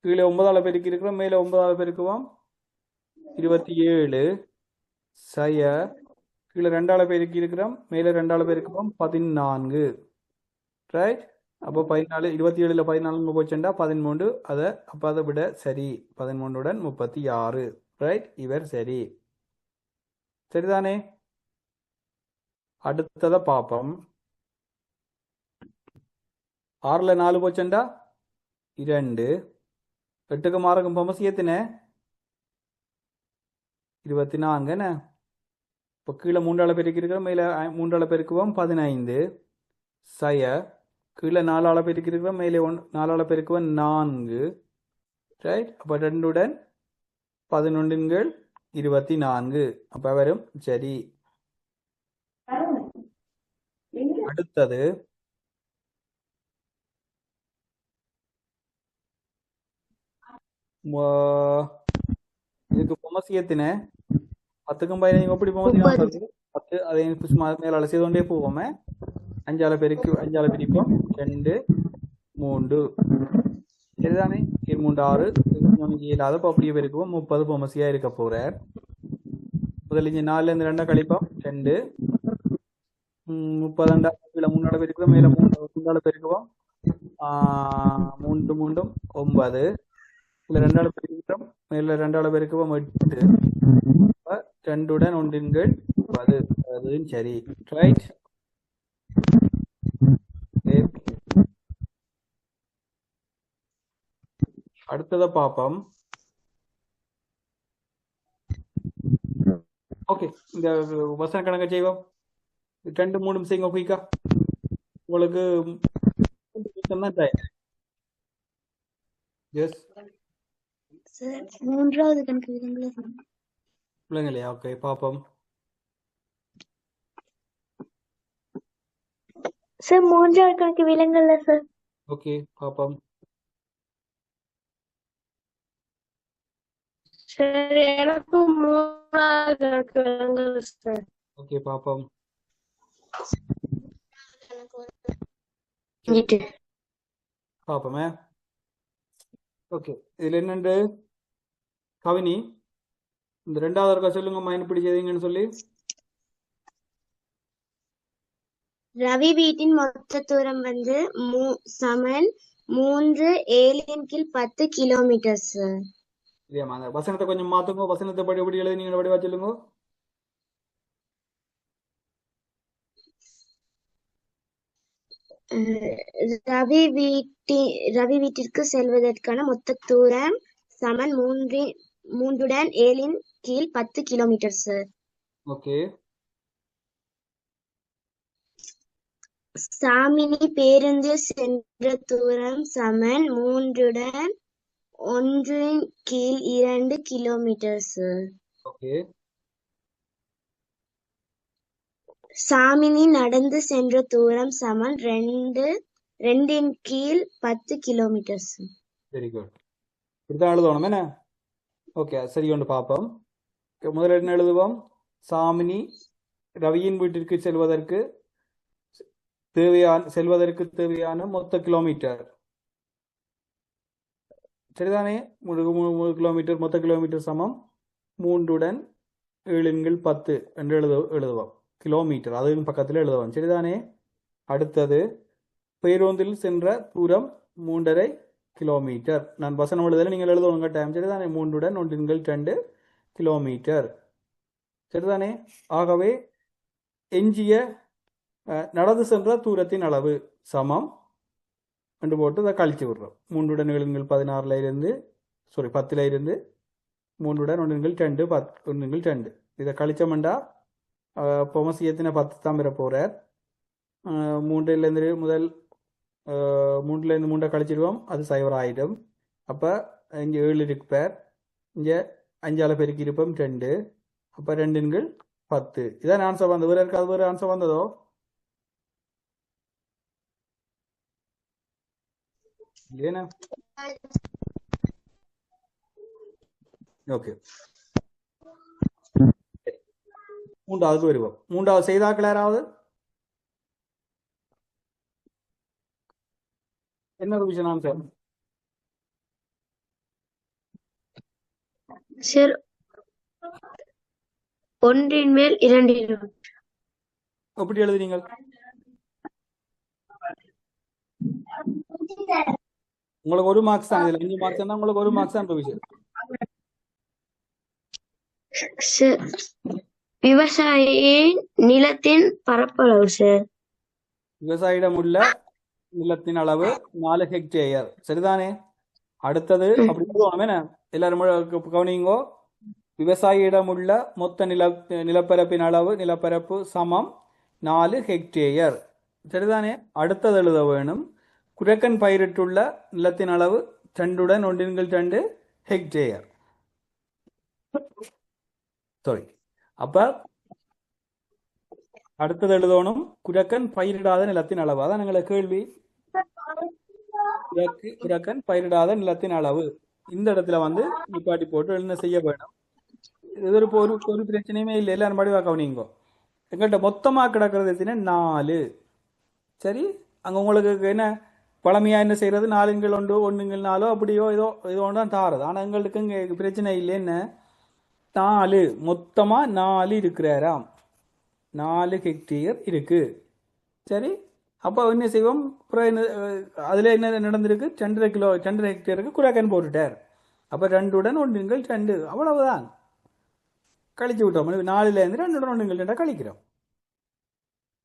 S1: கீழே 9 பெருக்கி இருக்கிறோம், மேலே 9 பெருக்குவோம் 27. சய, கீழே 2 பெருக்கி இருக்கிறோம், மேலே 2 பெருக்குவோம் 14. ரைட், அப்போ 14 27ல் 14 போச்சுண்டா 13. அப்போ அதை விட சரி 13 36. ரைட், இவர் சரி. சரிதானே? அடுத்ததை பார்ப்போம். 6ல் 4 போச்சுண்டா 2, 8க்கும் 6க்கும் பொமசி எத்தனை 24 என்ன இப்போ கீழே 3ஆல் பெருக்கியிருக்கிறோம் மேலே 3ஆல் பெருக்குவோம் 15 சய கீழே 4ஆல் பெருக்கியிருக்கிறோம் மேலே 4ஆல் பெருக்குவோம் 4 ரைட் அப்போ 2 11 24 அப்போ வரும் சரி. அடுத்தது இதுக்கு பொமசியத்தின 10க்கும் 15 எப்படி பொமசியம் 10 அதை மேலால செய்து கொண்டே போவோமே 5ஆல் பிரிப்போம் 2 3 சரிதானே 3 6 7 அப்போ அப்படியே பெருக்குவோம் 30 பொமசியா இருக்க போறார். முதல்ல இங்கே 4லேருந்து 2 கழிப்போம் 2 30 கீழே 3ஆல் பெருக்குவோம் மேலே 3ஆல் பெருக்குவோம் 3 3 9 இல்லை 2ஆல் பெருக்கிறோம் மேலே 2ஆல் பெருக்குவோம் 8 2 1 10 அதுவும் சரி ரைட். அடுத்ததை பார்ப்போம். ஓகே இந்த வசன கணக்கை செய்வோம் 2 3 செய்யுங்க குயிக்கா உங்களுக்கு
S2: மூன்றாவது கணக்கு
S1: இல்லைங்களையா ஓகே பார்ப்போம்.
S2: சார் மூன்றாவது கணக்கு விலங்கல்ல சார்.
S1: ஓகே பார்ப்போம்.
S2: சார் எனக்கு மூன்றாவது கணக்கு விலங்கல்ல சார்.
S1: ஓகே பார்ப்போம். பார்ப்போமே ஓகே இதில் என்னண்டு கவினி இந்த 2வது இருக்கா சொல்லுங்கம்மா என்ன பிடிச்சதுங்கன்னு சொல்லி.
S2: ரவி வீட்டின் மொத்த தூரம் வந்து சமன் 3 7/10 கிலோமீட்டர் சார்.
S1: இல்லையாம்மா அந்த வசனத்தை கொஞ்சம் மாத்துங்க வசனத்தை படி எப்படி எழுதி நீங்க படிவா சொல்லுங்க.
S2: ரவி வீட்டிற்கு செல்வதற்கான மொத்த தூரம் சமன் 3/7/10 கிலோமீட்டர் சார்.
S1: ஓகே
S2: சாமினி பேருந்தில் சென்ற தூரம் சமன் 3/1/2 கிலோமீட்டர் சார்.
S1: ஓகே
S2: சாமினி நடந்து சென்ற தூரம் சமன் 2/10 கிலோமீட்டர் சார்.
S1: வெரி குட் இப்படிதான் எழுதணும் என்ன. ஓகே சரி கொண்டு பார்ப்போம். முதல்ல என்ன எழுதுவோம் சாமினி ரவியின் வீட்டிற்கு செல்வதற்கு தேவையான மொத்த கிலோமீட்டர் சரிதானே 3 கிலோமீட்டர் மொத்த கிலோமீட்டர் சமம் 3/7/10 என்று எழுதுவோம் கிலோமீட்டர் அதுவும் பக்கத்தில் எழுதுவோம் சரிதானே. அடுத்தது பேருந்தில் சென்ற தூரம் 3.5 கிலோமீட்டர். நான் வசனம் எழுதல நீங்கள் எழுதுவோங்க டைம் சரிதானே 3/1/2 கிலோமீட்டர் சரிதானே. ஆகவே எஞ்சிய நடந்து சென்ற தூரத்தின் அளவு சமம் என்று போட்டு அதை கழிச்சு விடுறோம் 3/7/16 இருந்து 10 இருந்து 3/1/2 1/2 இதை கழிச்சோம்டா பொமசியத்தின 10 தான் பெற போறார். 3லேருந்து 3 கழிச்சிடுவோம் அது 0 ஆயிடும். அப்போ இங்கே 7 இருப்பார் இங்கே 5ஆல் பெருக்கி இருப்போம் 2 அப்போ 2/10 இதான் ஆன்சர் வந்தது. வேறு இருக்காது வேறு ஆன்சர் வந்ததோ. இல்லையா ஓகே 3வது வருவோம். 3வது செய்தாக்கள் யாராவது என்ன ரிவிஷன் ஆன்சர்
S2: சார் 1/2
S1: எப்படி எழுதுறீங்க. உங்களுக்கு 1 மார்க்ஸ் தான் இதுல 5 மார்க்ஸ் தான் உங்களுக்கு 1 மார்க்ஸ் தான் ரிவிஷன்.
S2: விவசாயியின் நிலத்தின் பரப்பளவு சார்.
S1: விவசாயிடம் உள்ள நிலத்தின் அளவு 4 ஹெக்டேயர் சரிதானே. அடுத்தது அப்படி சொல்லுவாங்க எல்லாரும் கவனிங்கோ விவசாயியிடமுள்ள மொத்த நிலப்பரப்பின் அளவு நிலப்பரப்பு சமம் 4 ஹெக்டேயர். சரிதானே? அடுத்தது எழுத வேணும். குரக்கன் பயிரிட்டுள்ள நிலத்தின் அளவு 2 1 2 ஹெக்டேயர். சாரி. அப்ப அடுத்தது எழுதணும் குரக்கன் பயிரிடாத நிலத்தின் அளவு. அதான் எங்களை கேள்வி. குரக்கன் பயிரிடாத நிலத்தின் அளவு இந்த இடத்துல வந்து நிப்பாட்டி போட்டு என்ன செய்ய வேணும். இது ஒரு பிரச்சனையுமே இல்லை. எல்லாரும் படிவா கவனிங்கோ. எங்கள்கிட்ட மொத்தமா கிடக்கிறது எத்தனை? 4. சரி, அங்க உங்களுக்கு என்ன பழமையா என்ன செய்யறது? 4 1 1 4 அப்படியோ ஏதோ ஒன்று தான் தாரது. ஆனா எங்களுக்கு இங்க பிரச்சனை இல்லை. என்ன 4 மொத்தமா 4 இருக்கிறாராம். 4 ஹெக்டேயர் இருக்கு. சரி, அப்போ என்ன செய்வோம்? அதுல என்ன நடந்திருக்கு? 2 ஹெக்டேருக்கு குரக்கன் போட்டுட்டார். அப்ப 2 1 2 அவ்வளவுதான். கழிச்சு விட்டோம். 4ல இருந்து 2 1 2 கழிக்கிறோம்.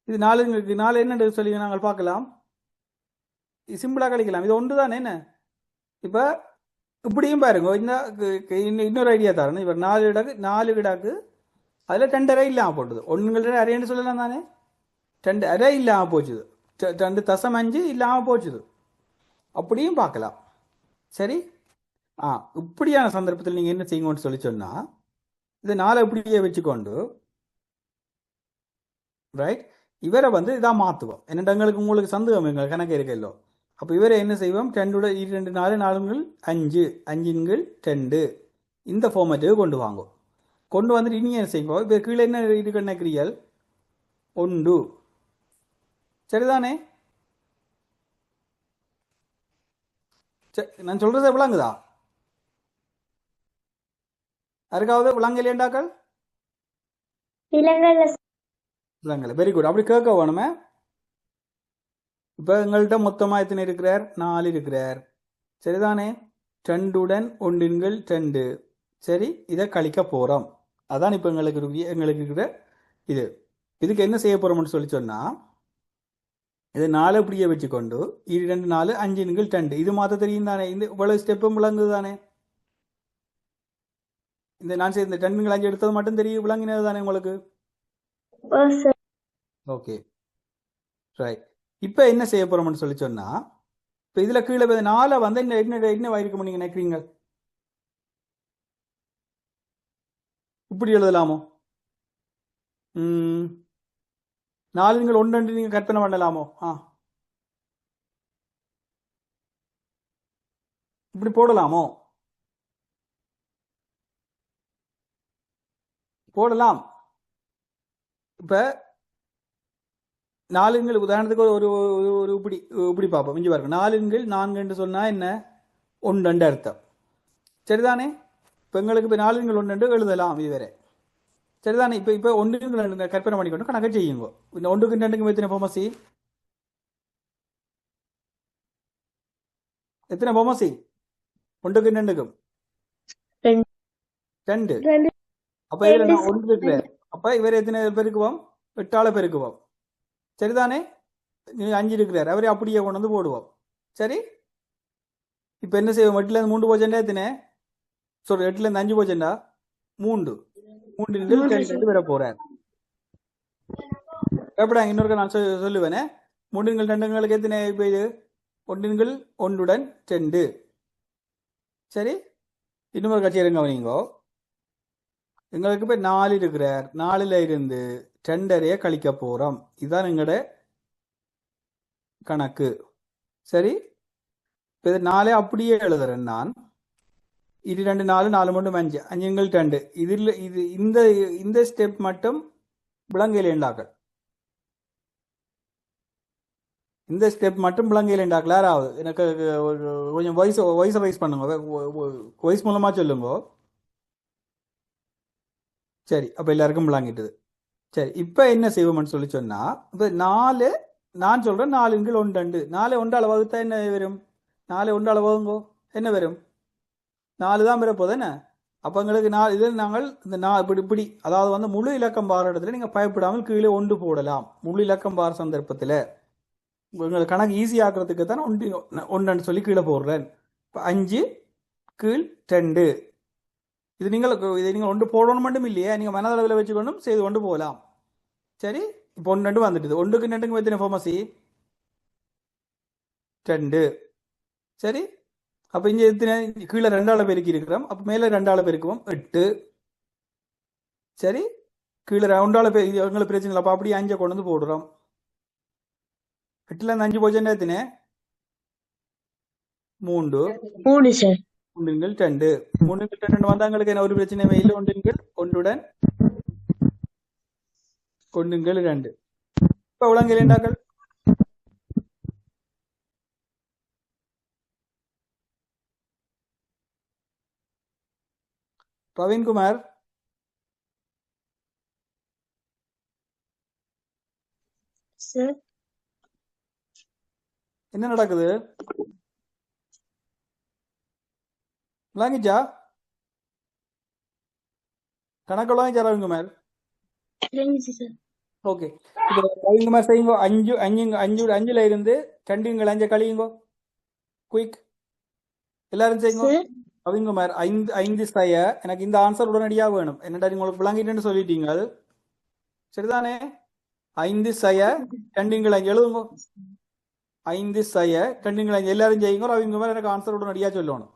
S1: இது 4 என்ன சொல்லி நாங்கள் பார்க்கலாம். சிம்பிளா கழிக்கலாம். இது ஒன்று தான். என்ன இப்ப இப்படியும் பாருங்க. இன்னொரு ஐடியா தரணும். இவர் 4 கிடாக்கு அதுல 2 அரை இல்லாம போட்டுது. 1 அரைன்னு சொல்லலாம் தானே. 2 அரை இல்லாம போச்சுது. 2.5 இல்லாம போச்சுது. அப்படியும் பார்க்கலாம். சரி, இப்படியான சந்தர்ப்பத்தில் நீங்க என்ன செய்யுங்கன்னு சொல்லி சொன்னா, இது 4 இப்படியே வச்சுக்கொண்டு ரைட் இவரை வந்து இதான் மாத்துவோம். என்னடா உங்களுக்கு சந்தேகம் எங்களுக்கு கணக்கு இருக்கല്ലോ. அப்ப இவரை என்ன செய்வோம்? 2 2 4 4 5 5 2 இந்த ஃபார்மேட்டுக்கு கொண்டு வாங்கும். கொண்டு வந்துட்டு இனி என்ன செய்வோம்? இப்ப கீழே என்ன இது கணக்கிறீர்கள்? 1. சரிதானே? நான் சொல்றது விளங்குதா? யாருக்காவது விளங்கலையாண்டாக்கள்? விளங்கல. Very good. அப்படி கேட்க வேணுமே. இப்ப எங்கள்கிட்ட மொத்தமா எத்தனை இருக்கிறார்? 4 இருக்கிறார். சரிதானே? 2 1 2. சரி, இதை கழிக்க போறோம். அதான் இப்ப எங்களுக்கு இருக்கிற இது. இதுக்கு என்ன செய்ய போறோம்னு சொல்லி சொன்னா, இதை 4 இப்படியே வச்சுக்கொண்டு 2 4 5 2 இது மாத்த தெரியும் தானே. இந்த இவ்வளவு ஸ்டெப்பும் விளங்குது தானே. இந்த நான் இந்த 2 5 எடுத்தது மட்டும் தெரியும் விளங்கினது தானே உங்களுக்கு. Okay right. இப்ப என்ன செய்ய போறோம்னு சொல்லி சொன்னா, இப்ப இதுல கீழே 4 வந்து என்ன வாயிருக்க நீங்க நினைக்கிறீங்க? இப்படி எழுதலாமோ? 4 1 2 நீங்க கற்பனை பண்ணலாமோ? இப்படி போடலாமோ? போடலாம். இப்ப 4 உதாரணத்துக்கு ஒரு இப்படி பார்ப்போம். இஞ்சி பாருங்க. 4 4 சொன்னா என்ன? 1 2 அர்த்தம். சரிதானே? இப்ப எங்களுக்கு இப்ப 4 1 2 எழுதலாம் இதுவரை. சரிதானே? இப்ப 1 2 கற்பனை பண்ணிக்கொண்டு கணக்கு செய்யுங்க. 1 2 எத்தனை பொமசி? எத்தனை பொமசி? 1 2 2. அப்ப இதுல நான் 1 இருக்கிறேன். அப்ப இவரை எத்தனை பெருக்குவோம்? 8ஆல பெருக்குவோம். சரிதானே? 5 இருக்கிறார். அவரை அப்படியே கொண்டு வந்து போடுவோம். சரி, இப்ப என்ன செய்வோம்? 8ல இருந்து 3 போச்சேன்டா எத்தனை? சாரி, 8ல இருந்து 5 போச்சேன்டா 3 2 வர போறார். எப்படா இன்னொரு நான் சொல்லுவேனே. 3 2 எத்தனை? இப்ப இது 1 1 2. சரி, இன்னொரு கட்சி இருங்க கவனிங்கோ. எங்களுக்கு இப்ப 4 இருக்கிறார். 4ல இருந்து 2 கழிக்க போறோம். இதுதான் எங்களோட கணக்கு. சரி, இப்ப இது 4 அப்படியே எழுதுறேன் நான். 2 4 4 3 5 5 2. இதுல இது இந்த ஸ்டெப் மட்டும் விளங்கையில் உண்டாக்கள். இந்த ஸ்டெப் மட்டும் விளங்கையில் உண்டாக்கல. யாராவது எனக்கு கொஞ்சம் வாய்ஸ் வைஸ் பண்ணுங்க. வாய்ஸ் மூலமா சொல்லுங்க. சரி, அப்ப எல்லாருக்கும் விளங்கிட்டது. சரி, இப்ப என்ன செய்வோம்னு சொல்லி சொன்னா, இப்ப 4 நான் சொல்றேன் 4 1 2. 4 1 வகுத்தா என்ன வரும்? 4 1 வகுங்கோ என்ன வரும்? 4 தான் வர போது என்ன? அப்ப எங்களுக்கு இதில் நாங்கள் இந்த இப்படி அதாவது வந்து முழு இலக்கம் பார இடத்துல நீங்க பயப்படாமல் கீழே 1 போடலாம். முழு இலக்கம் பார சந்தர்ப்பத்துல உங்களுக்கு கணக்கு ஈஸி ஆக்குறதுக்கு தான் 1 சொல்லி கீழே போடுறேன். 5 கீழ் 2 இது நீங்கள் ஒன்று போடணும் மட்டும் இல்லையே, நீங்கள் மனதளவில் வச்சுக்கொண்டும் செய்து கொண்டு போகலாம். சரி, இப்போ 1 2 வந்துட்டுது. 1க்கு 2க்கு எத்தனை ஃபார்மசி? 2. சரி, அப்போ இங்கே எத்தனை? கீழே 2 பெருக்கி இருக்கிறோம். அப்போ மேலே 2 பெருக்குவோம் 8. சரி, கீழே 2 எங்களுக்கு பிரச்சனை இல்லை. அப்போ அப்படியே 5 கொண்டு வந்து போடுறோம். 8ல 5 போச்சுன்னா எத்தனை? 3.
S2: 3 சார்.
S1: 3 2. 3 2 வந்தா எங்களுக்கு என்ன ஒரு பிரச்சனையுமே இல்லை. 1 2. இப்போ விளங்கல் என்றாக்கள் பிரவீன்குமார்
S2: சார்.
S1: என்ன நடக்குது? விளங்கிச்சா? கணக்கு விளங்கிச்சா ரவீன்குமார்?
S2: சார்.
S1: ஓகே, இப்போ ரவீன்குமார் செய்யுங்க. 5ல இருந்து 2 5 கழியுங்க. குயிக் எல்லாரும் செய்யுங்க. ரவீன்குமார் 5 செய்ய எனக்கு இந்த ஆன்சர் உடனடியாக வேணும். என்னடா உங்களுக்கு விளங்கிட்டேன்னு சொல்லிட்டீங்க, சரிதானே? 5 செய்ய 2 5 எழுதுங்க. 5 செய்ய 2 5 எல்லாரும் செய்யுங்க. ரவீன்குமார் எனக்கு ஆன்சர் உடனடியாக சொல்லணும்.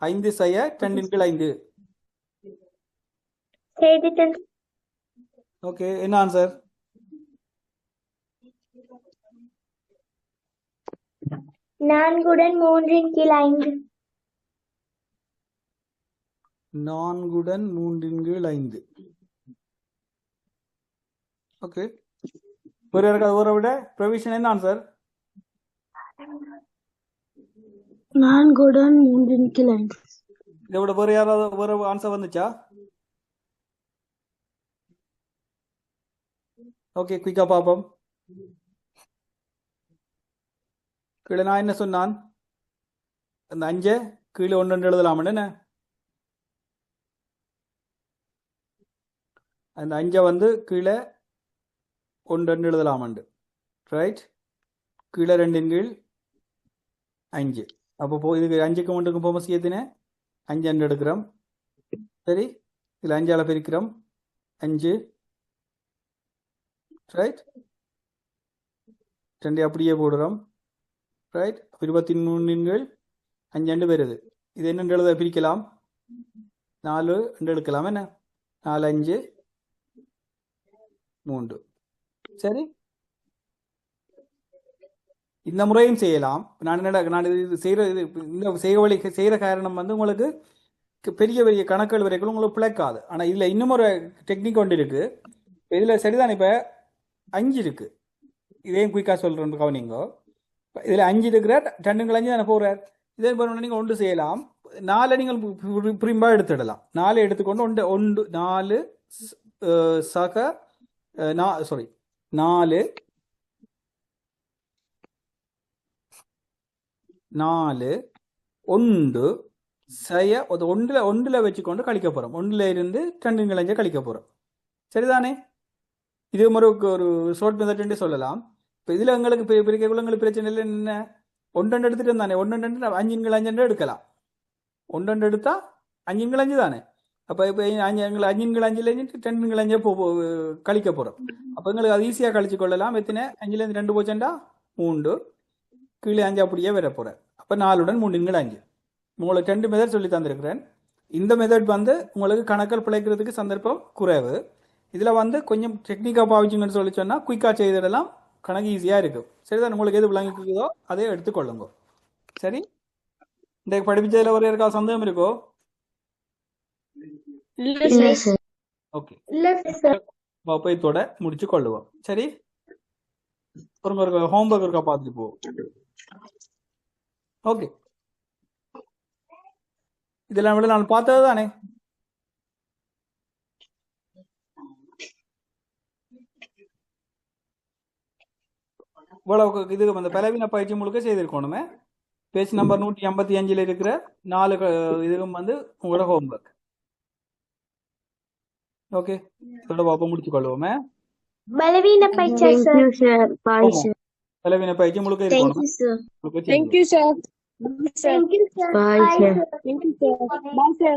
S1: 5 செய்ய 2 5. ஓகே, என்ன ஆன்சர்?
S2: 4 உடன் 3 கீழ் 5.
S1: 4 உடன் 3 5. ஓகே, ஒரு விட ப்ரொவிஷன் என்ன ஆன்சர்?
S2: 4 உடன் 3 கீழ் 5.
S1: இதை விட வேற யாராவது வேற ஆன்சர் வந்துச்சா? ஓகே, குயிக்கா பாப்போம். கீழே நான் என்ன சொன்னான்? அந்த 5 கீழே 1 2 எழுதலாம். என்ன அந்த 5 வந்து கீழே 1 2 எழுதலாம். ரைட், கீழே 2 கீழ் 5. அப்போ இதுக்கு 5க்கு 1க்கும் போக மசியத்தினே 5 2 எடுக்கிறோம். சரி, இதில் 5 பிரிக்கிறோம். 5 ரைட், 2 அப்படியே போடுறோம். ரைட், 23 5 2 வருது. இது என்ன எழுத பிரிக்கலாம்? 4 2 எடுக்கலாம். என்ன 4 5 3. சரி, இந்த முறையும் செய்யலாம். நான் இது செய்கிற இந்த செய்கிற காரணம் வந்து உங்களுக்கு பெரிய பெரிய கணக்குகள் வரைக்கும் உங்களுக்கு பிழைக்காது. ஆனால் இதில் இன்னும் ஒரு டெக்னிக் ஒன்று இருக்கு. இதில் சரிதான். இப்போ 5 இருக்கு. இதையும் குயிக்காக சொல்கிறேன், கவனிங்க. இதில் 5 இருக்கிற 2 5 தானே போகிறார். இதே போல நீங்கள் 1 செய்யலாம். 4 நீங்கள் பிரிம்பாக எடுத்துடலாம். 4 எடுத்துக்கொண்டு 4 சக 4 1 செய்ய 1ல வச்சுக்கொண்டு கழிக்க போகிறோம். 1ல இருந்து 2 5 கழிக்க போகிறோம். சரிதானே? இது ஒரு ஷார்ட் மெத்தட் சொல்லலாம். இப்போ இதில் எங்களுக்கு உங்களுக்கு பிரச்சனை இல்லை. என்ன 1 2 எடுத்துட்டு இருந்தானே, 1 2 5 5 எடுக்கலாம். 1 2 எடுத்தா 5 5 தானே. அப்போ இப்போ 5 5 5 2 5 கழிக்க போகிறோம். அப்போ எங்களுக்கு அது ஈஸியாக கழிச்சு கொள்ளலாம். எத்தனை? 5லேருந்து 2 போச்சேன்டா 3, கீழே 5 அப்படியே வர போகிறேன். அப்போ 4 உடன் 3 5. உங்களுக்கு 2 மெத்தட் சொல்லி தந்திருக்கிறேன். இந்த மெத்தட் வந்து உங்களுக்கு கணக்கில் பிழைக்கிறதுக்கு சந்தர்ப்பம் குறைவு. இதில் வந்து கொஞ்சம் டெக்னிக்காக பாவிச்சுங்கன்னு சொல்லி சொன்னால் குயிக்காக செய்திடலாம். கணக்கு ஈஸியாக இருக்கும். சரிதான், உங்களுக்கு எது விளங்கிக்குதோ அதே எடுத்துக்கொள்ளுங்க. சரி, இந்த படிப்பிச்சதில் ஒரு யாருக்காவது சந்தேகம் இருக்கோ? ஓகே, வகுப்பைத்தோட முடிச்சு கொள்ளுவோம். சரி, ஒரு ஹோம்ஒர்க் இருக்கா பார்த்துட்டு போவோம். ஓகே, இதெல்லாம் விட நான் பார்த்தது தானே. இவ்வளவு இதுக்கு அந்த பலவீன பயிற்சி முழுக்க செய்திருக்கணுமே. பேஜ் நம்பர் 155 இருக்கிற 4 இதுவும் வந்து உங்களோட ஹோம்ஒர்க். ஓகே, இதோட பாப்பா முடிச்சு கொள்வோமே. பலவீன பயிற்சி முழுக்க இருக்கணும்.
S3: Thank you, sir. Bye, sir.